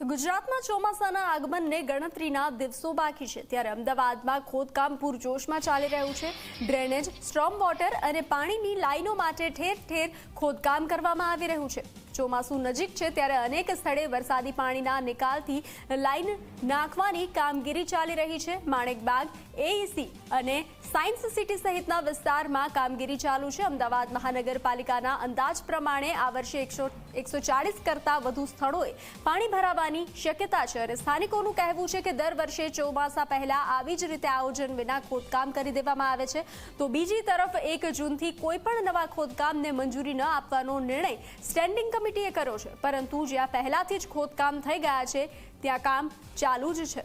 ગુજરાતમાં ચોમાસાના આગમનને ગણતરીના દિવસો બાકી છે ત્યારે અમદાવાદમાં ખોદકામ પૂરજોશમાં ચાલી રહ્યું છે। ડ્રેનેજ, સ્ટ્રોમ વોટર અને પાણીની લાઈનો માટે ઠેર ઠેર ખોદકામ કરવામાં આવી રહ્યું છે। ચોમાસું નજીક છે ત્યારે અનેક સ્થળે વરસાદી પાણીના નિકાલથી લાઈન નાખવાની કામગીરી ચાલી રહી છે। માણેકબાગ, એઈસી અને સાયન્સ સિટી સહિતના વિસ્તારમાં કામગીરી ચાલુ છે। અમદાવાદ મહાનગરપાલિકાના અંદાજ પ્રમાણે આ વર્ષે 140 કરતાં વધુ સ્થળોએ પાણી ભરાવાની શક્યતા છે અને સ્થાનિકોનું કહેવું છે કે દર વર્ષે ચોમાસા પહેલા આવી જ રીતે આયોજન વિના ખોદકામ કરી દેવામાં આવે છે તો બીજી તરફ 1 જૂનથી કોઈ પણ નવા ખોદકામને મંજૂરી ન આપવાનો નિર્ણય સ્ટેન્ડિંગ કમિટીએ કર્યો છે, પરંતુ જ્યાં પહેલાથી જ ખોદકામ થઈ ગયા છે ત્યાં કામ ચાલુ જ છે।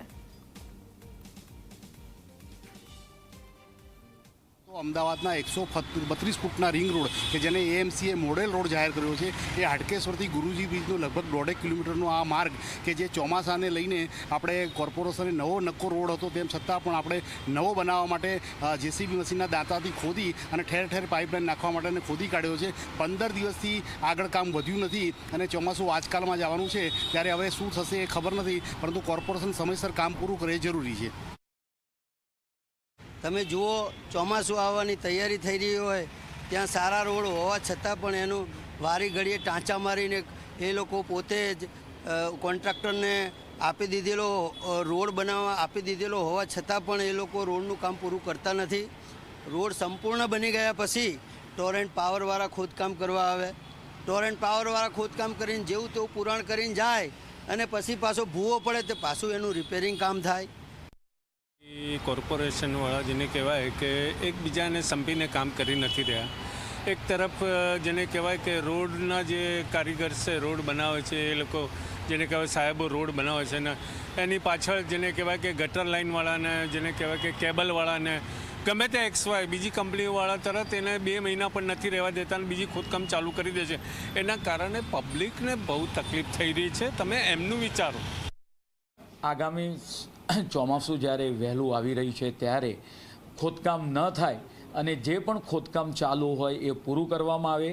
અમદાવાદના 132 ફૂટના રિંગ રોડ કે જેને એએમસીએ મોડેલ રોડ જાહેર કર્યો છે એ હાડકેશ્વરથી ગુરુજી બ્રિજનો લગભગ 1.5 કિલોમીટરનો આ માર્ગ કે જે ચોમાસાને લઈને આપણે કોર્પોરેશને નવો નક્કો રોડ હતો તેમ છતાં પણ આપણે નવો બનાવવા માટે જેસીબી મશીનના દાંતાથી ખોદી અને ઠેર ઠેર પાઇપલાઇન નાખવા માટે ખોદી કાઢ્યો છે। 15 દિવસથી આગળ કામ વધ્યું નથી અને ચોમાસું આજકાલમાં જવાનું છે ત્યારે હવે શું થશે એ ખબર નથી, પરંતુ કોર્પોરેશન સમયસર કામ પૂરું કરે એ જરૂરી છે। તમે જુઓ, ચોમાસું આવવાની તૈયારી થઈ રહી હોય ત્યાં સારા રોડ હોવા છતાં પણ એનું વારી ઘડીએ ટાંચા મારીને એ લોકો પોતે જ કોન્ટ્રાક્ટરને આપી દીધેલો રોડ બનાવવા આપી દીધેલો હોવા છતાં પણ એ લોકો રોડનું કામ પૂરું કરતા નથી। રોડ સંપૂર્ણ બની ગયા પછી ટોરેન્ટ પાવરવાળા ખોદકામ કરવા આવે, ટોરેન્ટ પાવરવાળા ખોદકામ કરીને જેવું તેવું પુરાણ કરીને જાય અને પછી પાછો ભૂવો પડે તો પાછું એનું રિપેરિંગ કામ થાય। કોર્પોરેશનવાળા જેને કહેવાય કે એકબીજાને સંપીને કામ કરી નથી રહ્યા। એક તરફ જેને કહેવાય કે રોડના જે કારીગર છે, રોડ બનાવે છે, એ લોકો જેને કહેવાય સાહેબો રોડ બનાવે છે ને એની પાછળ જેને કહેવાય કે ગટર લાઇનવાળાને, જેને કહેવાય કે કેબલવાળાને, ગમે તે XY બીજી કંપનીવાળા તરત એને 2 મહિના પણ નથી રહેવા દેતા અને બીજી ખોદકામ ચાલુ કરી દે છે। એના કારણે પબ્લિકને બહુ તકલીફ થઈ રહી છે। તમે એમનું વિચારો। આગામી ચોમાસું જ્યારે વહેલું આવી રહ્યું છે ત્યારે ખોદકામ ન થાય અને જે પણ ખોદકામ ચાલુ હોય એ પૂરું કરવામાં આવે।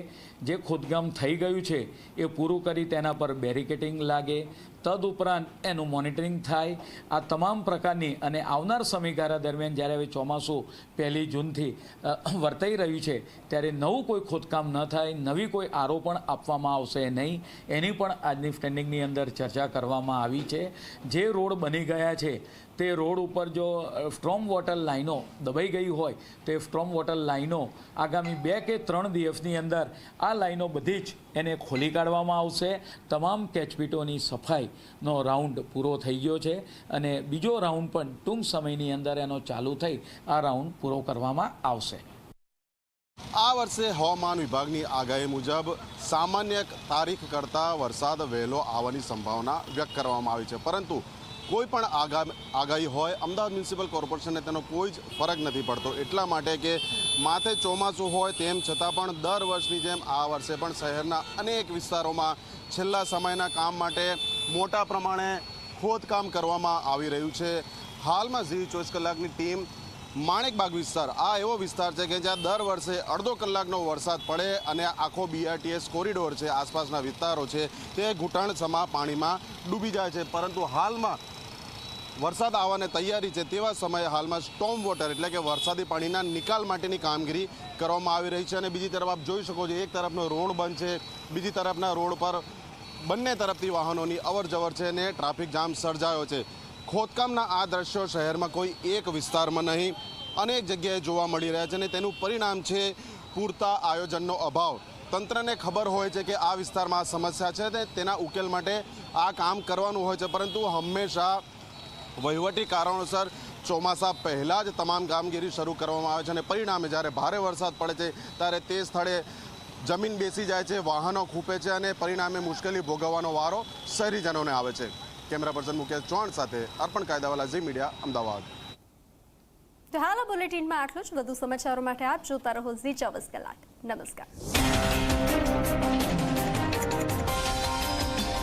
જે ખોદકામ થઈ ગયું છે એ પૂરું કરી તેના પર બેરિકેડિંગ લાગે, તદુપરાંત એનું મોનિટરિંગ થાય। આ તમામ પ્રકારની અને આવનાર સમયગાળા દરમિયાન જ્યારે હવે ચોમાસું 1 જૂનથી વર્તાઈ રહ્યું છે ત્યારે નવું કોઈ ખોદકામ ન થાય, નવી કોઈ આરોપણ આપવામાં આવશે નહીં, એની પણ આજની સ્ટેન્ડિંગની અંદર ચર્ચા કરવામાં આવી છે। જે રોડ બની ગયા છે તે રોડ ઉપર જો સ્ટ્રોમ વોટર લાઈનો દબાઈ ગઈ હોય તો સ્ટ્રોમ વોટર લાઈનો આગામી 2 કે 3 દિવસની અંદર આ લાઈનો બધી જ એને ખોલી કાઢવામાં આવશે। તમામ કેચપીટોની સફાઈનો રાઉન્ડ પૂરો થઈ ગયો છે અને બીજો રાઉન્ડ પણ ટૂંક સમયની અંદર એનો ચાલુ થઈ આ રાઉન્ડ પૂરો કરવામાં આવશે। આ વર્ષે હવામાન વિભાગની આગાહી મુજબ સામાન્ય તારીખ કરતાં વરસાદ વહેલો આવવાની સંભાવના વ્યક્ત કરવામાં આવી છે, પરંતુ કોઈ પણ આગાહી હોય અમદાવાદ મ્યુનિસિપલ કોર્પોરેશનને તેનો કોઈ જ ફરક નથી પડતો। એટલા માટે કે માથે ચોમાસું હોય તેમ છતાં પણ દર વર્ષની જેમ આ વર્ષે પણ શહેરના અનેક વિસ્તારોમાં છેલ્લા સમયના કામ માટે મોટા પ્રમાણે ખોદકામ કરવામાં આવી રહ્યું છે। હાલમાં ઝી 24 કલાકની ટીમ માણેકબાગ વિસ્તાર, આ એવો વિસ્તાર છે કે જ્યાં દર વર્ષે અડધો કલાકનો વરસાદ પડે અને આખો BRTS કોરિડોર છે, આસપાસના વિસ્તારો છે તે ઘૂંટણસમા પાણીમાં ડૂબી જાય છે, પરંતુ હાલમાં વરસાદ આવવાની તૈયારી છે તેવા સમયે હાલમાં સ્ટોર્મ વોટર એટલે કે વરસાદી પાણીના નિકાલ માટેની કામગીરી કરવામાં આવી રહી છે। અને બીજી તરફ આપ જોઈ શકો છો એક તરફનો રોડ બંધ છે, બીજી તરફના રોડ પર બંને તરફથી વાહનોની અવર જવર છે અને ટ્રાફિક જામ સર્જાયો છે। ખોદકામના આ દ્રશ્યો શહેરમાં કોઈ એક વિસ્તારમાં નહીં અનેક જગ્યાએ જોવા મળી રહ્યા છે અને તેનું પરિણામ છે પૂરતા આયોજનનો અભાવ। તંત્રને ખબર હોય છે કે આ વિસ્તારમાં આ સમસ્યા છે તે તેના ઉકેલ માટે આ કામ કરવાનું હોય છે, પરંતુ હંમેશા વહીવટી કારણોસર ચોમાસા પહેલાં જ તમામ કામગીરી શરૂ કરવામાં આવે છે અને પરિણામે જ્યારે ભારે વરસાદ પડે છે ત્યારે તે સ્થળે જમીન બેસી જાય છે, વાહનો ખૂંપે છે અને પરિણામે મુશ્કેલી ભોગવવાનો વારો શહેરીજનોને આવે છે। કેમેરા પર્સન મુકેશ ચૌહાણ સાથે અર્પણ કાયદાવાલા, ઝી મીડિયા, અમદાવાદ। તો હાલ બુલેટિનમાં આટલું જ। વધુ સમાચારો માટે આપ જોતા રહો ઝી 24 કલાક। નમસ્કાર।